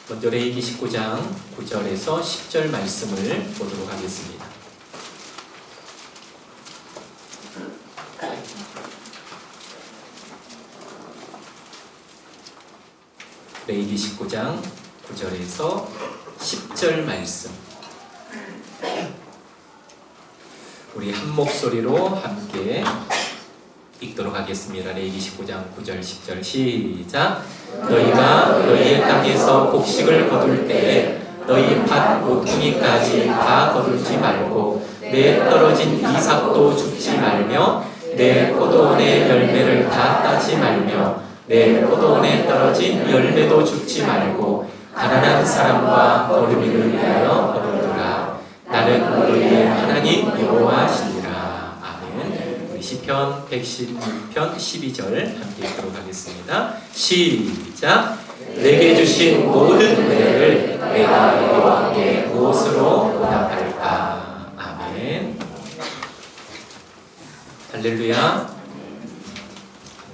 먼저 레위기 19장 9절에서 10절 말씀을 보도록 하겠습니다. 레위기 19장 9절에서 10절 말씀, 우리 한 목소리로 함께 읽도록 하겠습니다. 레위기 19장 9절 10절 시작. 너희가 너희의 땅에서 곡식을 거둘 때에 너희 밭 모퉁이까지 다 거둘지 말고 내 떨어진 이삭도 줍지 말며 내 포도원의 열매를 다 따지 말며 내 포도원에 떨어진 열매도 줍지 말고 가난한 사람과 거르비를 위하여 거두라. 나는 너희의 하나님 여호와시니라. 아멘. 우리 시편 116편 12절 함께 읽도록 하겠습니다. 시작. 내게 주신 모든 은혜를 내가 여호와께 무엇으로 보답할까. 아멘. 할렐루야.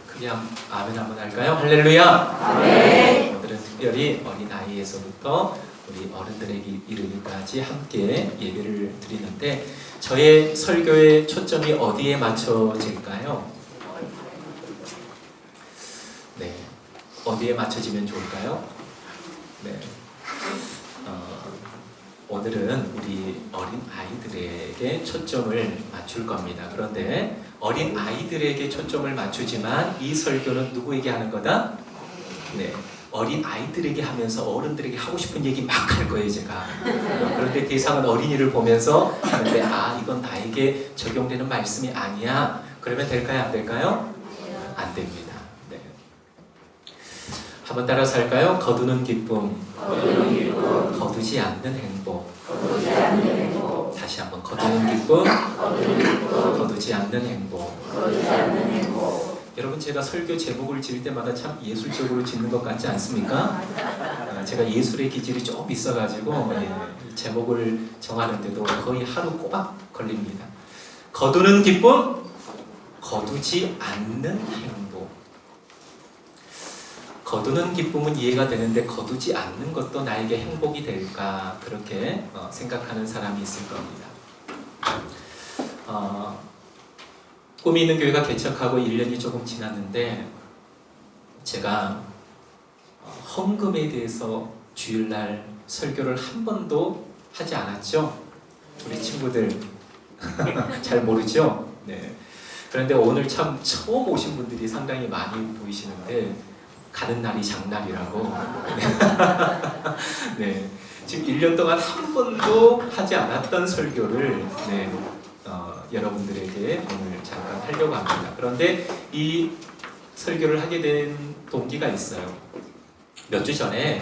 그냥 아멘 한번 할까요? 할렐루야. 아멘. 오늘은 특별히 어린아이에서부터 우리 어른들에게 이르기까지 함께 예배를 드리는데, 저의 설교의 초점이 어디에 맞춰질까요? 네, 어디에 맞춰지면 좋을까요? 네, 오늘은 우리 어린 아이들에게 초점을 맞출 겁니다. 그런데 어린 아이들에게 초점을 맞추지만 이 설교는 누구에게 하는 거다? 네, 어린 아이들에게 하면서 어른들에게 하고 싶은 얘기 막 할 거예요, 제가. 그런데 대상은 어린이를 보면서 하는데, 이건 나에게 적용되는 말씀이 아니야. 그러면 될까요, 안 될까요? 안 됩니다. 네. 한번 따라서 할까요? 거두는 기쁨, 거두지 않는 행복. 다시 한번 거두는 기쁨, 거두지 않는 행복. 여러분, 제가 설교 제목을 지을 때마다 참 예술적으로 짓는 것 같지 않습니까? 제가 예술의 기질이 좀 있어가지고 제목을 정하는데도 거의 하루 꼬박 걸립니다. 거두는 기쁨, 거두지 않는 행복. 거두는 기쁨은 이해가 되는데 거두지 않는 것도 나에게 행복이 될까, 그렇게 생각하는 사람이 있을 겁니다. 꿈이 있는 교회가 개척하고 1년이 조금 지났는데, 제가 헌금에 대해서 주일날 설교를 한 번도 하지 않았죠? 우리 친구들 잘 모르죠? 네. 그런데 오늘 참 처음 오신 분들이 상당히 많이 보이시는데, 가는 날이 장날이라고. 네. 지금 1년 동안 한 번도 하지 않았던 설교를 여러분들에게 오늘 잠깐 하려고 합니다. 그런데 이 설교를 하게 된 동기가 있어요. 몇 주 전에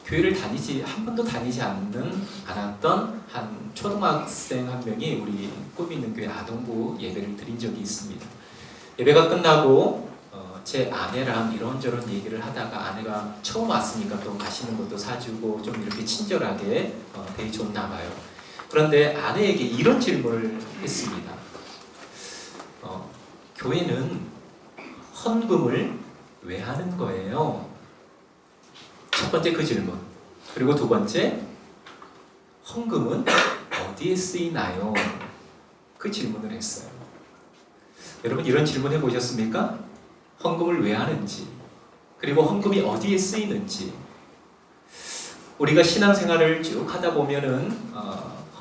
교회를 한 번도 다니지 않았던 한 초등학생 한 명이 우리 꿈이 있는 교회 아동부 예배를 드린 적이 있습니다. 예배가 끝나고 제 아내랑 이런저런 얘기를 하다가, 아내가 처음 왔으니까 또 맛있는 것도 사주고 좀 이렇게 친절하게 대해줬나 봐요. 그런데 아내에게 이런 질문을 했습니다. 교회는 헌금을 왜 하는 거예요? 첫 번째 그 질문. 그리고 두 번째, 헌금은 어디에 쓰이나요? 그 질문을 했어요. 여러분, 이런 질문 해보셨습니까? 헌금을 왜 하는지, 그리고 헌금이 어디에 쓰이는지. 우리가 신앙생활을 쭉 하다 보면은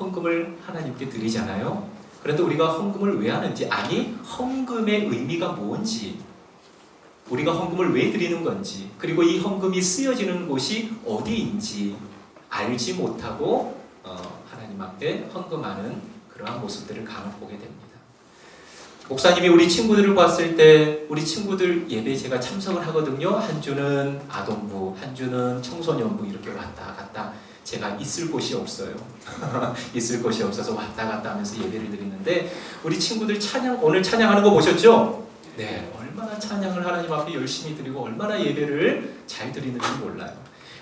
헌금을 하나님께 드리잖아요. 그런데 우리가 헌금을 왜 하는지, 아니 헌금의 의미가 뭔지, 우리가 헌금을 왜 드리는 건지, 그리고 이 헌금이 쓰여지는 곳이 어디인지 알지 못하고 하나님 앞에 헌금하는 그러한 모습들을 간혹 보게 됩니다. 목사님이 우리 친구들을 봤을 때, 우리 친구들 예배에 제가 참석을 하거든요. 한 주는 아동부, 한 주는 청소년부, 이렇게 왔다 갔다. 제가 있을 곳이 없어요. 있을 곳이 없어서 왔다 갔다 하면서 예배를 드리는데, 우리 친구들 오늘 찬양하는 거 보셨죠? 네, 얼마나 찬양을 하나님 앞에 열심히 드리고 얼마나 예배를 잘 드리는지 몰라요.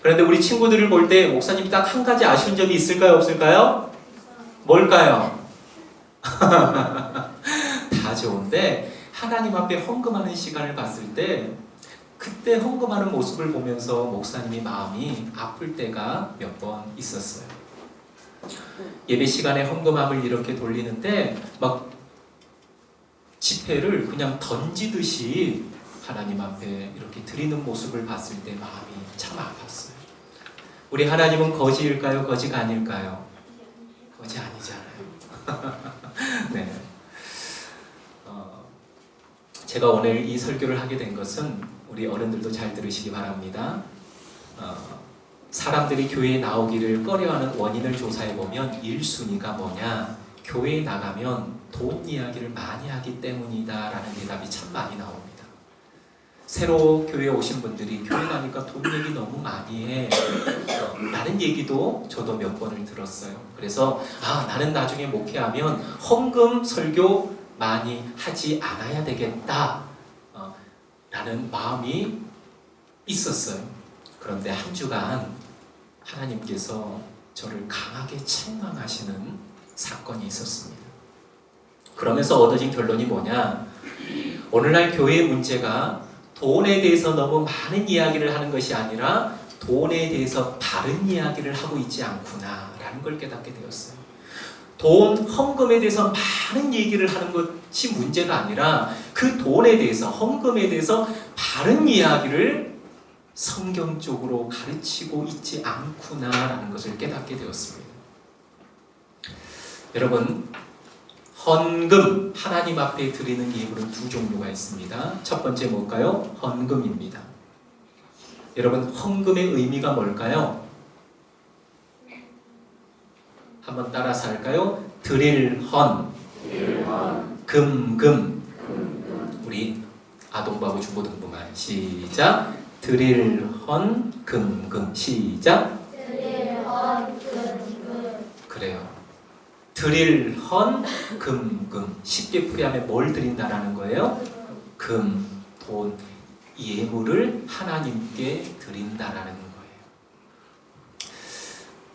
그런데 우리 친구들을 볼 때 목사님이 딱 한 가지 아쉬운 점이 있을까요, 없을까요? 뭘까요? 다 좋은데 하나님 앞에 헌금하는 시간을 봤을 때 그때 헌금하는 모습을 보면서 목사님이 마음이 아플 때가 몇 번 있었어요. 예배 시간에 헌금함을 이렇게 돌리는데 막 지폐를 그냥 던지듯이 하나님 앞에 이렇게 드리는 모습을 봤을 때 마음이 참 아팠어요. 우리 하나님은 거지일까요? 거지가 아닐까요? 거지 아니잖아요. 네. 제가 오늘 이 설교를 하게 된 것은 우리 어른들도 잘 들으시기 바랍니다. 사람들이 교회에 나오기를 꺼려하는 원인을 조사해보면 1순위가 뭐냐? 교회에 나가면 돈 이야기를 많이 하기 때문이다 라는 대답이 참 많이 나옵니다. 새로 교회에 오신 분들이 교회 가니까 돈 얘기 너무 많이 해 라는 얘기도 저도 몇 번을 들었어요. 그래서 나는 나중에 목회하면 헌금 설교 많이 하지 않아야 되겠다 라는 마음이 있었어요. 그런데 한 주간 하나님께서 저를 강하게 책망하시는 사건이 있었습니다. 그러면서 얻어진 결론이 뭐냐? 오늘날 교회의 문제가 돈에 대해서 너무 많은 이야기를 하는 것이 아니라 돈에 대해서 바른 이야기를 하고 있지 않구나 라는 걸 깨닫게 되었어요. 돈, 헌금에 대해서 많은 얘기를 하는 것이 문제가 아니라 그 돈에 대해서, 헌금에 대해서 바른 이야기를 성경적으로 가르치고 있지 않구나라는 것을 깨닫게 되었습니다. 여러분, 헌금, 하나님 앞에 드리는 예물은 두 종류가 있습니다. 첫 번째 뭘까요? 헌금입니다. 여러분, 헌금의 의미가 뭘까요? 한번 따라서 할까요? 드릴 헌, 금. 우리 아동부하고 중고등부만 시작. 드릴 헌, 금. 시작. 드릴 헌, 금. 그래요. 드릴 헌, 금. 쉽게 풀이하면 뭘 드린다라는 거예요? 금, 돈, 예물을 하나님께 드린다라는 거예요.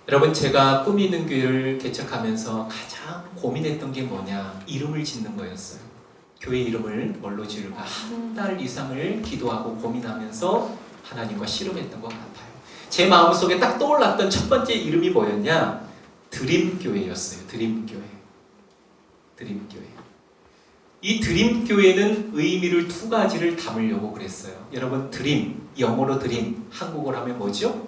여러분, 제가 꿈이 있는 교회를 개척하면서 가장 고민했던 게 뭐냐? 이름을 짓는 거였어요. 교회 이름을 뭘로 지을까? 한 달 이상을 기도하고 고민하면서 하나님과 씨름했던 것 같아요. 제 마음속에 딱 떠올랐던 첫 번째 이름이 뭐였냐? 드림교회였어요. 드림교회. 이 드림교회는 의미를 두 가지를 담으려고 그랬어요. 여러분, 드림, 영어로 드림, 한국어로 하면 뭐죠?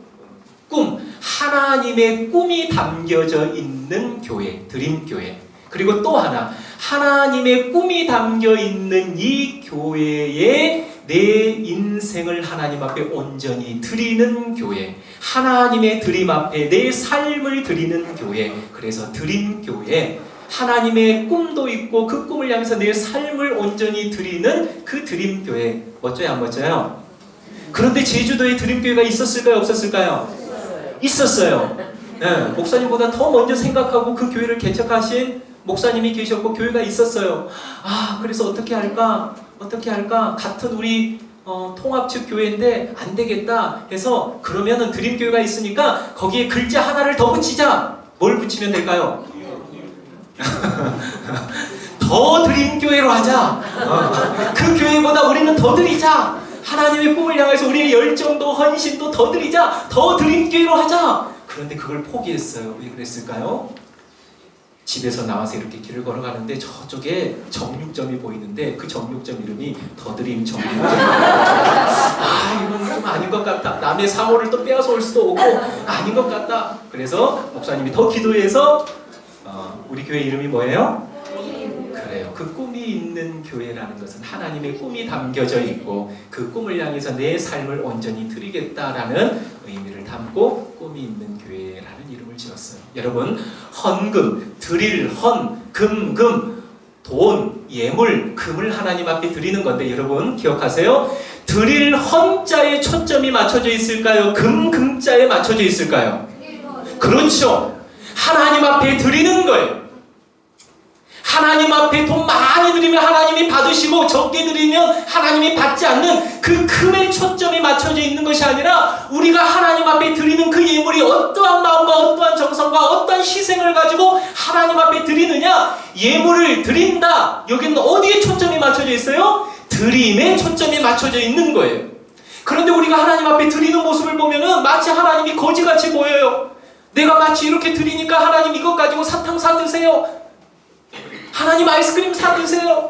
꿈, 하나님의 꿈이 담겨져 있는 교회, 드림교회. 그리고 또 하나, 하나님의 꿈이 담겨 있는 이 교회에 내 인생을 하나님 앞에 온전히 드리는 교회, 하나님의 드림 앞에 내 삶을 드리는 교회. 그래서 드림교회, 하나님의 꿈도 있고 그 꿈을 향해서 내 삶을 온전히 드리는 그 드림교회. 멋져요, 안 멋져요? 그런데 제주도에 드림교회가 있었을까요, 없었을까요? 있었어요. 네, 목사님보다 더 먼저 생각하고 그 교회를 개척하신 목사님이 계셨고 교회가 있었어요. 그래서 어떻게 할까? 같은 우리 통합 측 교회인데 안 되겠다 해서, 그러면은 드림교회가 있으니까 거기에 글자 하나를 더 붙이자. 뭘 붙이면 될까요? 더 드림교회로 하자. 그 교회보다 우리는 더 드리자. 하나님의 꿈을 향해서 우리의 열정도 헌신도 더 드리자. 더 드림교회로 하자. 그런데 그걸 포기했어요. 왜 그랬을까요? 집에서 나와서 이렇게 길을 걸어가는데 저쪽에 정육점이 보이는데 그 정육점 이름이 더드림 정육점. 이건 좀 아닌 것 같다. 남의 사모를 또 빼앗아 올 수도 없고 아닌 것 같다. 그래서 목사님이 더 기도해서 우리 교회 이름이 뭐예요? 그래요. 그 꿈이 있는 교회라는 것은 하나님의 꿈이 담겨져 있고 그 꿈을 향해서 내 삶을 온전히 드리겠다라는 의미를 담고 꿈이 있는 교회라는 이름을 지었어요. 여러분, 헌금, 드릴 헌, 금, 돈, 예물, 금을 하나님 앞에 드리는 건데, 여러분 기억하세요? 드릴 헌자에 초점이 맞춰져 있을까요? 금자에 맞춰져 있을까요? 그렇죠. 하나님 앞에 드리는 거예요. 하나님 앞에 돈 많이 드리면 하나님이 받으시고 적게 드리면 하나님이 받지 않는 그 금에 초점이 맞춰져 있는 것이 아니라, 우리가 하나님 앞에 드리는 그 예물이 어떠한 마음과 어떠한 정성과 어떠한 희생을 가지고 하나님 앞에 드리느냐. 예물을 드린다. 여기는 어디에 초점이 맞춰져 있어요? 드림에 초점이 맞춰져 있는 거예요. 그런데 우리가 하나님 앞에 드리는 모습을 보면은 마치 하나님이 거지같이 보여요. 내가 마치 이렇게 드리니까 하나님 이것 가지고 사탕 사드세요. 하나님 아이스크림 사드세요.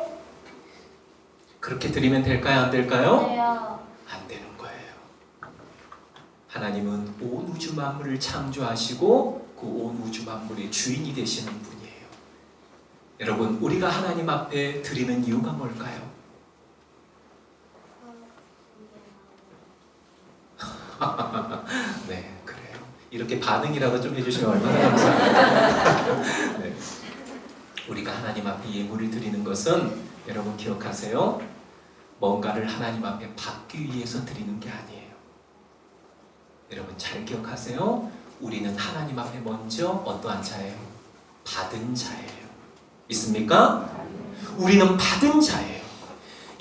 그렇게 드리면 될까요? 안 될까요? 네요. 안 되는 거예요. 하나님은 온 우주 만물을 창조하시고 그 온 우주 만물의 주인이 되시는 분이에요. 여러분, 우리가 하나님 앞에 드리는 이유가 뭘까요? 네, 그래요. 이렇게 반응이라도 좀 해주시면 얼마나 감사합니다. 네. 우리가 하나님 앞에 예물을 드리는 것은 여러분 기억하세요. 뭔가를 하나님 앞에 받기 위해서 드리는 게 아니에요. 여러분 잘 기억하세요. 우리는 하나님 앞에 먼저 어떠한 자예요? 받은 자예요. 있습니까? 우리는 받은 자예요.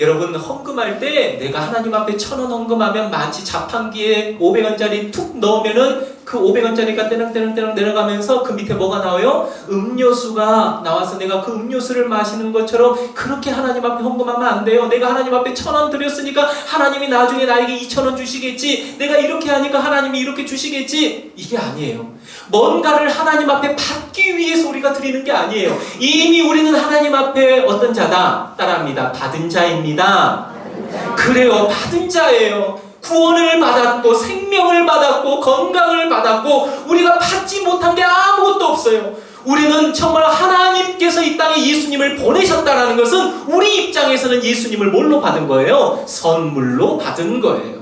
여러분 헌금할 때 내가 하나님 앞에 1,000원 헌금하면 마치 자판기에 500원짜리 툭 넣으면은 그 500원짜리가 떼렁떼렁떼렁 내려가면서 그 밑에 뭐가 나와요? 음료수가 나와서 내가 그 음료수를 마시는 것처럼 그렇게 하나님 앞에 헌금하면 안 돼요. 내가 하나님 앞에 1,000원 드렸으니까 하나님이 나중에 나에게 2,000원 주시겠지. 내가 이렇게 하니까 하나님이 이렇게 주시겠지. 이게 아니에요. 뭔가를 하나님 앞에 받기 위해서 우리가 드리는 게 아니에요. 이미 우리는 하나님 앞에 어떤 자다? 따라합니다. 받은 자입니다. 그래요. 받은 자예요. 구원을 받았고 생명을 받았고 건강을 받았고 우리가 받지 못한 게 아무것도 없어요. 우리는 정말 하나님께서 이 땅에 예수님을 보내셨다는 것은 우리 입장에서는 예수님을 뭘로 받은 거예요? 선물로 받은 거예요.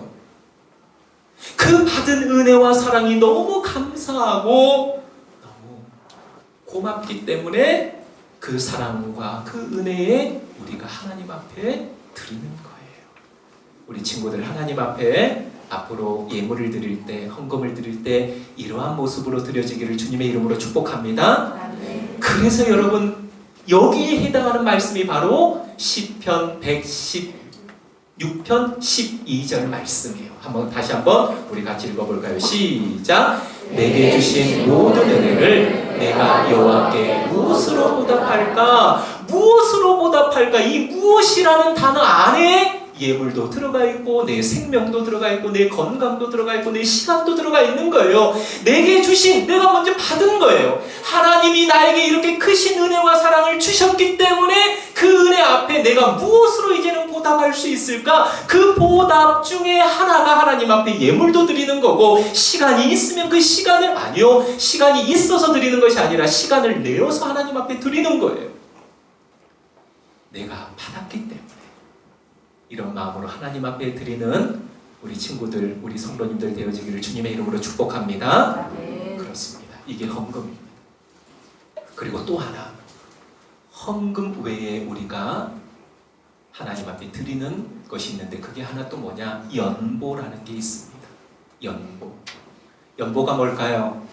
그 받은 은혜와 사랑이 너무 감사하고 너무 고맙기 때문에 그 사랑과 그 은혜에 우리가 하나님 앞에 드리는 거예요. 우리 친구들 하나님 앞에 앞으로 예물을 드릴 때, 헌금을 드릴 때 이러한 모습으로 드려지기를 주님의 이름으로 축복합니다. 그래서 여러분 여기에 해당하는 말씀이 바로 시편 116편 12절 말씀이에요. 다시 한번 우리 같이 읽어볼까요? 시작! 내게 주신 모든 은혜를 내가 여호와께 무엇으로 보답할까? 무엇으로 보답할까? 이 무엇이라는 단어 안에 예물도 들어가 있고 내 생명도 들어가 있고 내 건강도 들어가 있고 내 시간도 들어가 있는 거예요. 내게 주신, 내가 먼저 받은 거예요. 하나님이 나에게 이렇게 크신 은혜와 사랑을 주셨기 때문에 그 은혜 앞에 내가 무엇으로 이제는 보답할 수 있을까? 그 보답 중에 하나가 하나님 앞에 예물도 드리는 거고, 시간이 있으면 그 시간을, 아니요, 시간이 있어서 드리는 것이 아니라 시간을 내어서 하나님 앞에 드리는 거예요. 내가 받았기 때문에. 이런 마음으로 하나님 앞에 드리는 우리 친구들, 우리 성도님들 되어지기를 주님의 이름으로 축복합니다. 그렇습니다. 이게 헌금입니다. 그리고 또 하나, 헌금 외에 우리가 하나님 앞에 드리는 것이 있는데 그게 하나 또 뭐냐? 연보라는 게 있습니다. 연보. 연보가 뭘까요?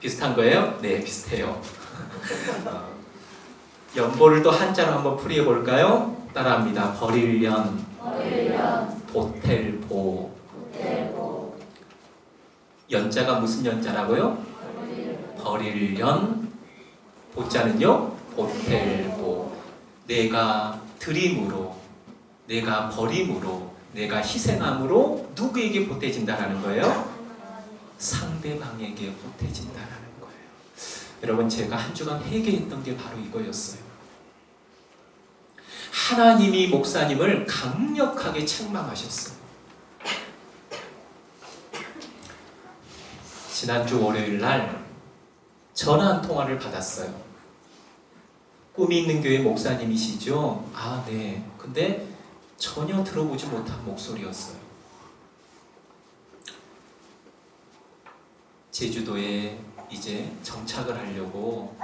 비슷한 거예요? 네, 비슷해요. 연보를 또 한자로 한번 풀이해 볼까요? 따라합니다. 버릴련, 보텔보. 연자가 무슨 연자라고요? 버릴련. 보자는요? 보텔보. 내가 드림으로, 내가 버림으로, 내가 희생함으로 누구에게 보태진다라는 거예요? 상대방에게 보태진다라는 거예요. 여러분, 제가 한 주간 회개했던 게 바로 이거였어요. 하나님이 목사님을 강력하게 책망하셨어요. 지난주 월요일 날 전화 한 통화를 받았어요. 꿈이 있는 교회 목사님이시죠? 아, 네. 근데 전혀 들어보지 못한 목소리였어요. 제주도에 이제 정착을 하려고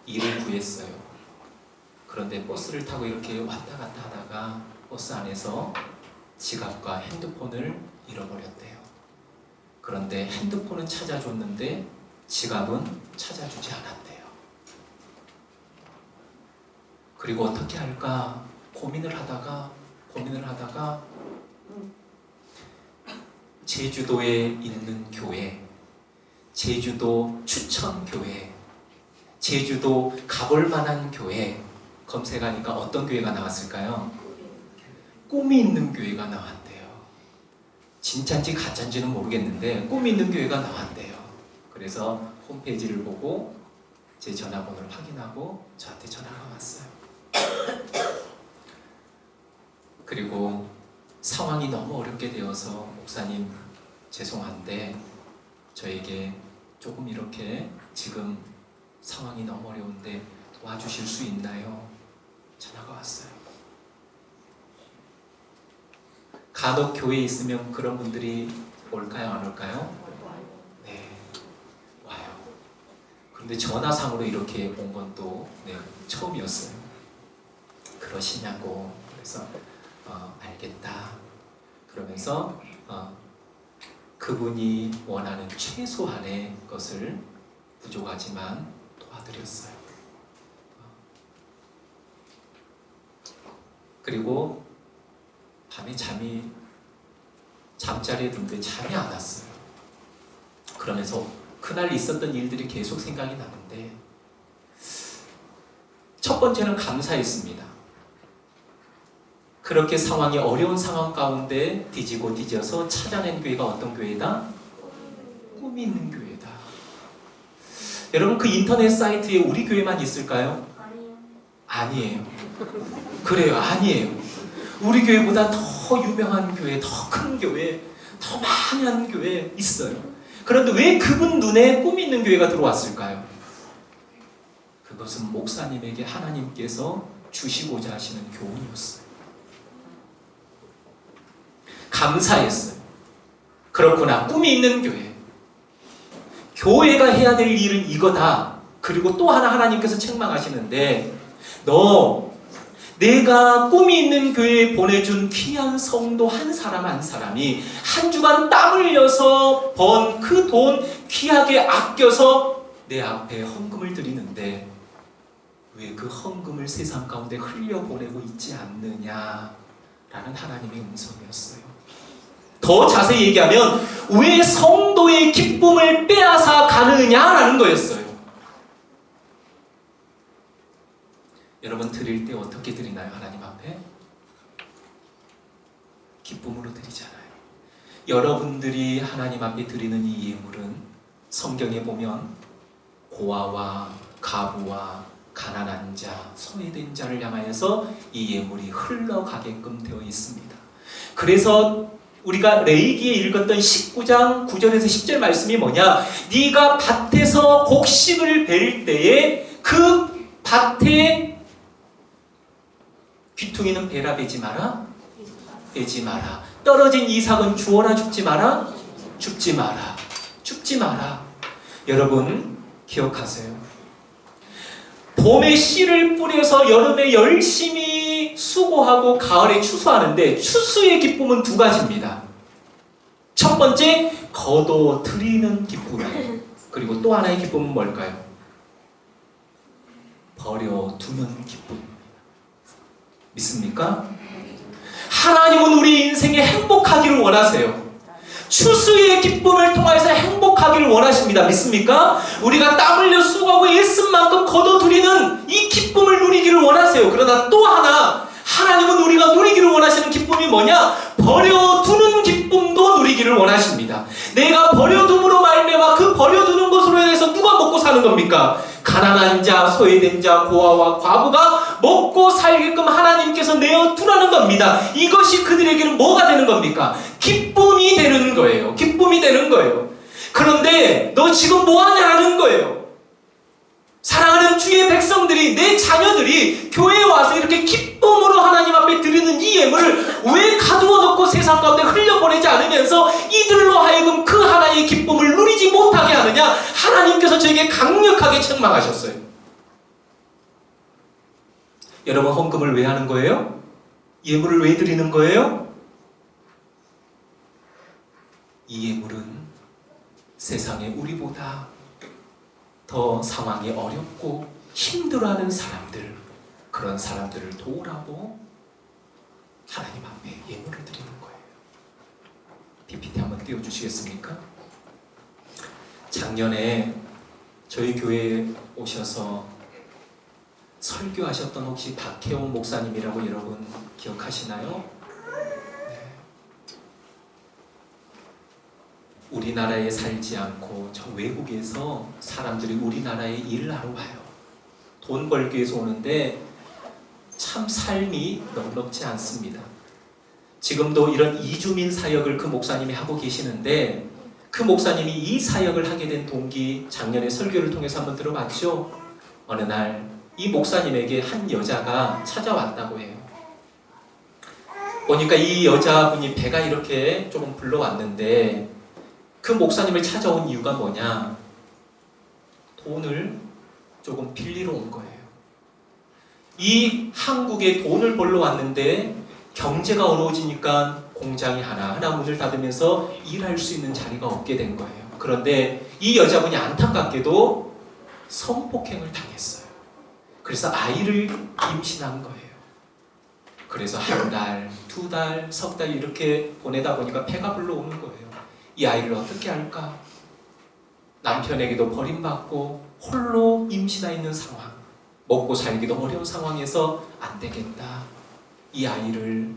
일을 구했어요. 그런데 버스를 타고 이렇게 왔다 갔다 하다가 버스 안에서 지갑과 핸드폰을 잃어버렸대요. 그런데 핸드폰은 찾아줬는데 지갑은 찾아주지 않았대요. 그리고 어떻게 할까 고민을 하다가 제주도에 있는 교회, 제주도 추천교회, 제주도 가볼 만한 교회 검색하니까 어떤 교회가 나왔을까요? 꿈이 있는 교회가 나왔대요. 진짜인지 가짜인지는 모르겠는데 꿈이 있는 교회가 나왔대요. 그래서 홈페이지를 보고 제 전화번호를 확인하고 저한테 전화가 왔어요. 그리고 상황이 너무 어렵게 되어서 목사님 죄송한데 저에게 조금 이렇게 지금 상황이 너무 어려운데 도와주실 수 있나요? 전화가 왔어요. 간혹 교회에 있으면 그런 분들이 올까요? 안 올까요? 네, 와요. 그런데 전화상으로 이렇게 온 건 또 처음이었어요. 그러시냐고. 그래서 알겠다. 그러면서 그분이 원하는 최소한의 것을 부족하지만 도와드렸어요. 그리고 밤에 잠자리에 드는데 잠이 안 왔어요. 그러면서 그날 있었던 일들이 계속 생각이 나는데 첫 번째는 감사했습니다. 그렇게 상황이 어려운 상황 가운데 뒤지고 뒤져서 찾아낸 교회가 어떤 교회다? 꿈이 있는 교회다. 여러분 그 인터넷 사이트에 우리 교회만 있을까요? 아니에요. 그래요, 아니에요. 우리 교회보다 더 유명한 교회, 더 큰 교회, 더 많이 하는 교회 있어요. 그런데 왜 그분 눈에 꿈이 있는 교회가 들어왔을까요? 그것은 목사님에게 하나님께서 주시고자 하시는 교훈이었어요. 감사했어요. 그렇구나, 꿈이 있는 교회. 교회가 해야 될 일은 이거다. 그리고 또 하나 하나님께서 책망하시는데 내가 꿈이 있는 교회에 보내준 귀한 성도 한 사람 한 사람이 한 주간 땀 흘려서 번 그 돈 귀하게 아껴서 내 앞에 헌금을 드리는데 왜 그 헌금을 세상 가운데 흘려보내고 있지 않느냐라는 하나님의 음성이었어요. 더 자세히 얘기하면 왜 성도의 기쁨을 빼앗아 가느냐라는 거였어요. 여러분 드릴 때 어떻게 드리나요? 하나님 앞에? 기쁨으로 드리잖아요. 여러분들이 하나님 앞에 드리는 이 예물은 성경에 보면 고아와 가부와 가난한 자, 소외된 자를 향하여서 이 예물이 흘러가게끔 되어 있습니다. 그래서 우리가 레위기에 읽었던 19장 9절에서 10절 말씀이 뭐냐? 네가 밭에서 곡식을 벨 때에 그 밭에 귀퉁이는 베라 베지 마라, 베지 마라. 떨어진 이삭은 주어라 죽지 마라, 죽지 마라, 죽지 마라. 여러분 기억하세요. 봄에 씨를 뿌려서 여름에 열심히 수고하고 가을에 추수하는데 추수의 기쁨은 두 가지입니다. 첫 번째, 거둬들이는 기쁨이에요. 그리고 또 하나의 기쁨은 뭘까요? 버려두는 기쁨. 믿습니까? 하나님은 우리 인생에 행복하기를 원하세요. 추수의 기쁨을 통해서 행복하기를 원하십니다. 믿습니까? 우리가 땀 흘려 수고하고 애쓴 만큼 거둬들이는 이 기쁨을 누리기를 원하세요. 그러나 또 하나 하나님은 우리가 누리기를 원하시는 기쁨이 뭐냐? 버려두는 기쁨도 누리기를 원하십니다. 내가 버려둠으로 말미암아 그 버려두는 것으로 인해서 누가 먹고 사는 겁니까? 가난한 자, 소외된 자, 고아와 과부가 먹고 살게끔 하나님께서 내어두라는 겁니다. 이것이 그들에게는 뭐가 되는 겁니까? 기쁨이 되는 거예요. 기쁨이 되는 거예요. 그런데 너 지금 뭐 하냐는 거예요. 사랑하는 주의 백성들이, 내 자녀들이 교회에 와서 이렇게 기쁨으로 하나님 앞에 드리는 이 예물을 왜 가두어 놓고 세상 가운데 흘려보내지 않으면서 이들로 하여금 그 하나의 기쁨을 누리지 못하게 하느냐? 하나님께서 저에게 강력하게 책망하셨어요. 여러분 헌금을 왜 하는 거예요? 예물을 왜 드리는 거예요? 이 예물은 세상에 우리보다 더 상황이 어렵고 힘들어하는 사람들, 그런 사람들을 도우라고 하나님 앞에 예물을 드리는 거예요. PPT 한번 띄워주시겠습니까? 작년에 저희 교회에 오셔서 설교하셨던 혹시 박혜원 목사님이라고 여러분 기억하시나요? 우리나라에 살지 않고 저 외국에서 사람들이 우리나라에 일을 하러 와요. 돈 벌기 위해서 오는데 참 삶이 넉넉지 않습니다. 지금도 이런 이주민 사역을 그 목사님이 하고 계시는데, 그 목사님이 이 사역을 하게 된 동기, 작년에 설교를 통해서 한번 들어봤죠? 어느 날 이 목사님에게 한 여자가 찾아왔다고 해요. 보니까 이 여자분이 배가 이렇게 조금 불러왔는데, 그 목사님을 찾아온 이유가 뭐냐? 돈을 조금 빌리러 온 거예요. 이 한국에 돈을 벌러 왔는데 경제가 어려워지니까 공장이 하나하나 문을 닫으면서 일할 수 있는 자리가 없게 된 거예요. 그런데 이 여자분이 안타깝게도 성폭행을 당했어요. 그래서 아이를 임신한 거예요. 그래서 한 달, 두 달, 석 달 이렇게 보내다 보니까 배가 불러오는 거예요. 이 아이를 어떻게 할까? 남편에게도 버림받고 홀로 임신해 있는 상황, 먹고 살기도 어려운 상황에서 안 되겠다. 이 아이를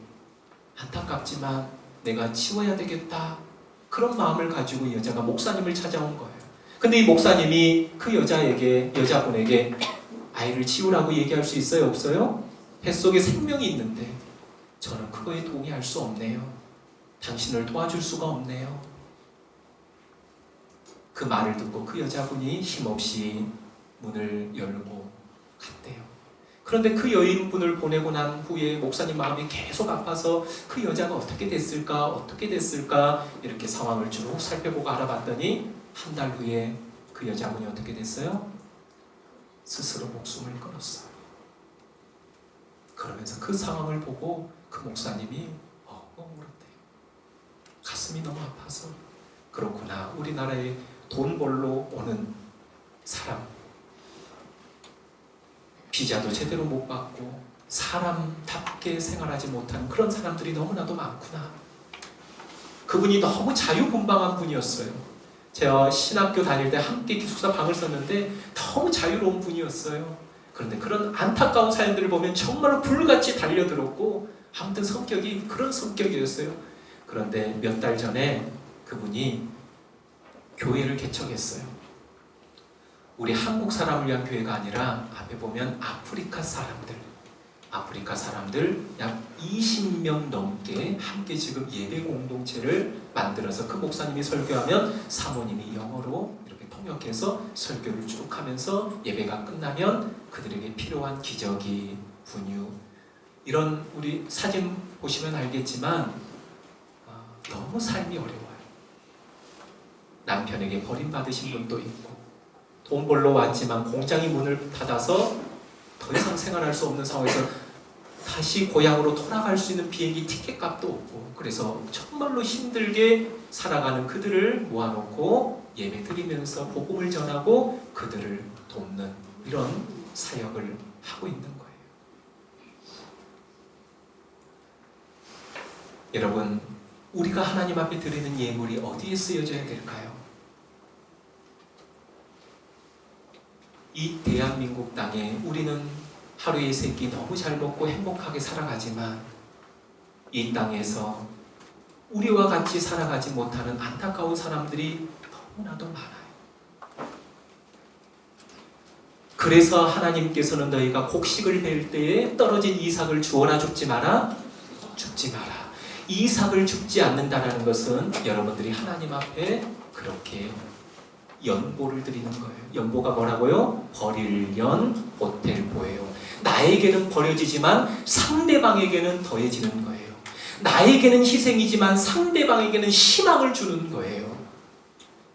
안타깝지만 내가 치워야 되겠다. 그런 마음을 가지고 이 여자가 목사님을 찾아온 거예요. 근데 이 목사님이 그 여자분에게 아이를 치우라고 얘기할 수 있어요? 없어요? 뱃속에 생명이 있는데 저는 그거에 동의할 수 없네요. 당신을 도와줄 수가 없네요. 그 말을 듣고 그 여자분이 힘없이 문을 열고 갔대요. 그런데 그 여인분을 보내고 난 후에 목사님 마음이 계속 아파서 그 여자가 어떻게 됐을까 이렇게 상황을 쭉 살펴보고 알아봤더니 한 달 후에 그 여자분이 어떻게 됐어요? 스스로 목숨을 끊었어요. 그러면서 그 상황을 보고 그 목사님이 울었대요. 가슴이 너무 아파서, 그렇구나, 우리나라에 돈 벌러 오는 사람, 비자도 제대로 못 받고 사람답게 생활하지 못하는 그런 사람들이 너무나도 많구나. 그분이 너무 자유분방한 분이었어요. 제가 신학교 다닐 때 함께 기숙사 방을 썼는데 너무 자유로운 분이었어요. 그런데 그런 안타까운 사연들을 보면 정말로 불같이 달려들었고, 아무튼 성격이 그런 성격이었어요. 그런데 몇 달 전에 그분이 교회를 개척했어요. 우리 한국 사람을 위한 교회가 아니라 앞에 보면 아프리카 사람들 약 20명 넘게 함께 지금 예배 공동체를 만들어서 그 목사님이 설교하면 사모님이 영어로 이렇게 통역해서 설교를 쭉 하면서 예배가 끝나면 그들에게 필요한 기저귀, 분유, 이런, 우리 사진 보시면 알겠지만 너무 삶이 어려워요. 남편에게 버림받으신 분도 있고, 돈 벌러 왔지만 공장이 문을 닫아서 더 이상 생활할 수 없는 상황에서 다시 고향으로 돌아갈 수 있는 비행기 티켓 값도 없고, 그래서 정말로 힘들게 살아가는 그들을 모아놓고 예배 드리면서 복음을 전하고 그들을 돕는 이런 사역을 하고 있는 거예요. 여러분, 우리가 하나님 앞에 드리는 예물이 어디에 쓰여져야 될까요? 이 대한민국 땅에 우리는 하루에 세 끼 너무 잘 먹고 행복하게 살아가지만 이 땅에서 우리와 같이 살아가지 못하는 안타까운 사람들이 너무나도 많아요. 그래서 하나님께서는 너희가 곡식을 벨 때에 떨어진 이삭을 주어라 죽지 마라. 이삭을 죽지 않는다라는 것은 여러분들이 하나님 앞에 그렇게 연보를 드리는 거예요. 연보가 뭐라고요? 버릴 연, 보탤 보예요. 나에게는 버려지지만 상대방에게는 더해지는 거예요. 나에게는 희생이지만 상대방에게는 희망을 주는 거예요.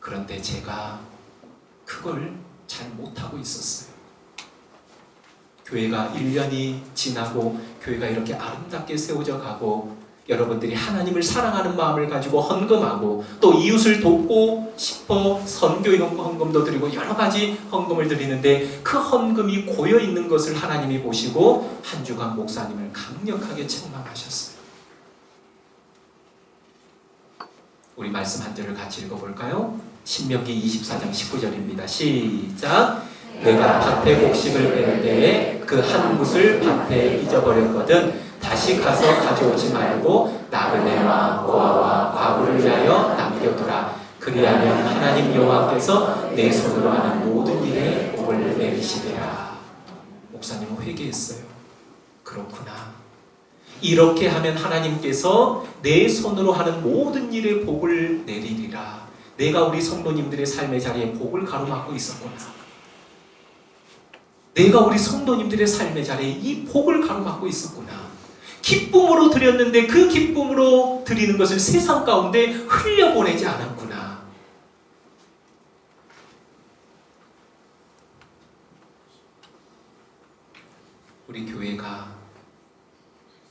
그런데 제가 그걸 잘 못하고 있었어요. 교회가 1년이 지나고 교회가 이렇게 아름답게 세워져 가고 여러분들이 하나님을 사랑하는 마음을 가지고 헌금하고 또 이웃을 돕고 싶어 선교 헌금도 드리고 여러 가지 헌금을 드리는데 그 헌금이 고여있는 것을 하나님이 보시고 한 주간 목사님을 강력하게 책망하셨어요. 우리 말씀 한 절을 같이 읽어볼까요? 신명기 24장 19절입니다. 시작! 내가 밭에 곡식을 베를 때에 그 한 굿을 밭에 잊어버렸거든 다시 다시 가서 가져오지 말고 나그네와 고아와 과부를 위하여 남겨두라. 그리하면 하나님 여호와께서 내 손으로 하는 모든 일에 복을 내리시리라. 목사님은 회개했어요. 그렇구나. 이렇게 하면 하나님께서 내 손으로 하는 모든 일에 복을 내리리라. 내가 우리 성도님들의 삶의 자리에 복을 가로막고 있었구나. 내가 우리 성도님들의 삶의 자리에 이 복을 가로막고 있었구나. 기쁨으로 드렸는데 그 기쁨으로 드리는 것을 세상 가운데 흘려보내지 않았구나. 우리 교회가,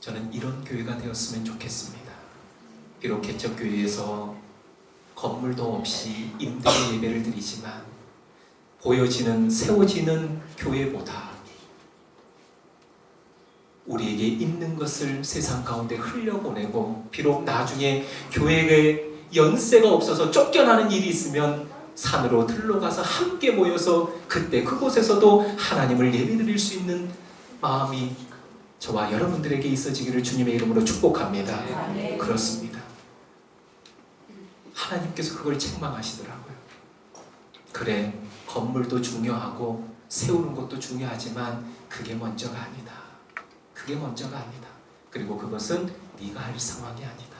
저는 이런 교회가 되었으면 좋겠습니다. 비록 개척교회에서 건물도 없이 임대의 예배를 드리지만 보여지는, 세워지는 교회보다 우리에게 있는 것을 세상 가운데 흘려보내고, 비록 나중에 교회에 연세가 없어서 쫓겨나는 일이 있으면 산으로 들러가서 함께 모여서 그때 그곳에서도 하나님을 예배드릴 수 있는 마음이 저와 여러분들에게 있어지기를 주님의 이름으로 축복합니다. 그렇습니다. 하나님께서 그걸 책망하시더라고요. 그래, 건물도 중요하고 세우는 것도 중요하지만 그게 먼저가 아니다. 그게 먼저가 아니다. 그리고 그것은 네가 할 상황이 아니다.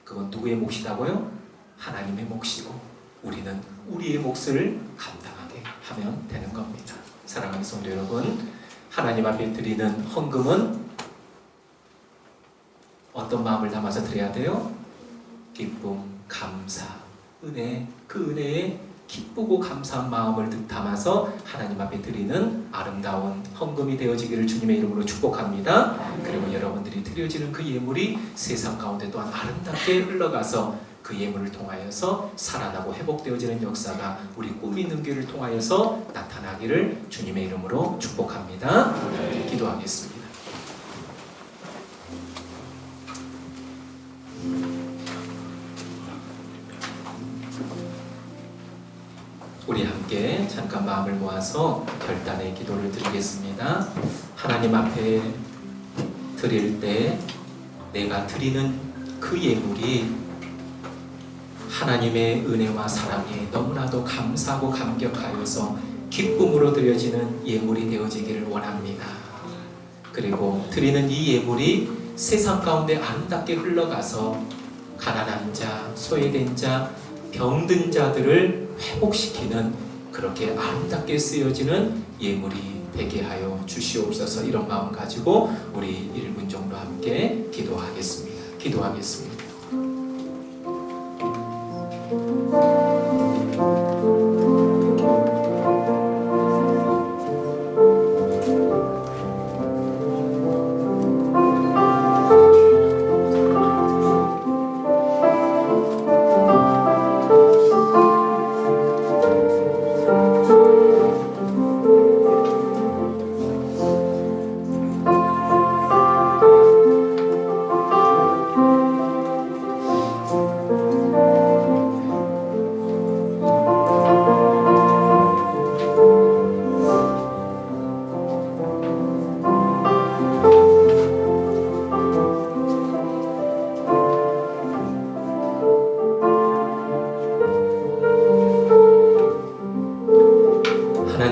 그건 누구의 몫이라고요? 하나님의 몫이고 우리는 우리의 몫을 감당하게 하면 되는 겁니다. 사랑하는 성도 여러분, 하나님 앞에 드리는 헌금은 어떤 마음을 담아서 드려야 돼요? 기쁨, 감사, 은혜, 그 은혜에 기쁘고 감사한 마음을 담아서 하나님 앞에 드리는 아름다운 헌금이 되어지기를 주님의 이름으로 축복합니다. 그리고 여러분들이 드려지는 그 예물이 세상 가운데 또한 아름답게 흘러가서 그 예물을 통하여서 살아나고 회복되어지는 역사가 우리 꿈이 있는 교회를 통하여서 나타나기를 주님의 이름으로 축복합니다. 기도하겠습니다. 우리 함께 잠깐 마음을 모아서 결단의 기도를 드리겠습니다. 하나님 앞에 드릴 때 내가 드리는 그 예물이 하나님의 은혜와 사랑에 너무나도 감사하고 감격하여서 기쁨으로 드려지는 예물이 되어지기를 원합니다. 그리고 드리는 이 예물이 세상 가운데 아름답게 흘러가서 가난한 자, 소외된 자, 병든 자들을 회복시키는 그렇게 아름답게 쓰여지는 예물이 되게 하여 주시옵소서. 이런 마음 가지고 우리 1분 정도 함께 기도하겠습니다. 기도하겠습니다.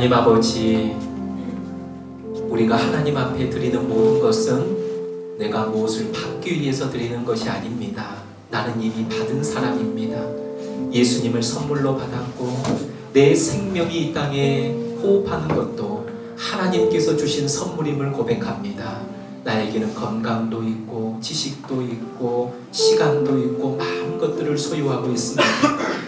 하나님 아버지, 우리가 하나님 앞에 드리는 모든 것은 내가 무엇을 받기 위해서 드리는 것이 아닙니다. 나는 이미 받은 사람입니다. 예수님을 선물로 받았고 내 생명이 이 땅에 호흡하는 것도 하나님께서 주신 선물임을 고백합니다. 나에게는 건강도 있고 지식도 있고 시간도 있고 많은 것들을 소유하고 있습니다.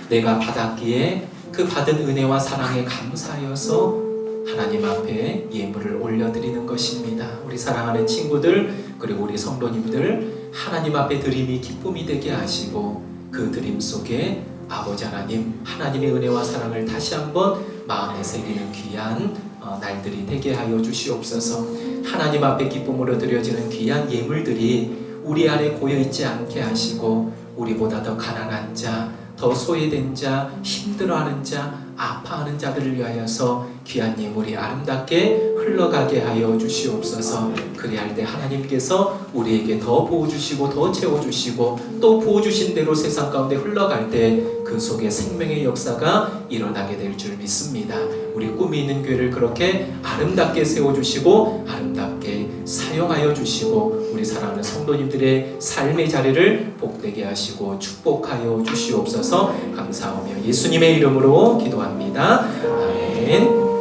내가 받았기에 그 받은 은혜와 사랑에 감사하여서 하나님 앞에 예물을 올려드리는 것입니다. 우리 사랑하는 친구들 그리고 우리 성도님들, 하나님 앞에 드림이 기쁨이 되게 하시고 그 드림 속에 아버지 하나님, 하나님의 은혜와 사랑을 다시 한번 마음에 새기는 귀한 날들이 되게 하여 주시옵소서. 하나님 앞에 기쁨으로 드려지는 귀한 예물들이 우리 안에 고여있지 않게 하시고 우리보다 더 가난한 자, 더 소외된 자, 힘들어하는 자, 아파하는 자들을 위하여서 귀한 예물이 아름답게 흘러가게 하여 주시옵소서. 그리할 때 하나님께서 우리에게 더 부어주시고 더 채워주시고 또 부어주신 대로 세상 가운데 흘러갈 때 그 속에 생명의 역사가 일어나게 될 줄 믿습니다. 우리 꿈이 있는 교회를 그렇게 아름답게 세워주시고 아름답게 사용하여 주시고 우리 사랑하는 성도님들의 삶의 자리를 복되게 하시고 축복하여 주시옵소서. 감사하며 예수님의 이름으로 기도합니다. 아멘.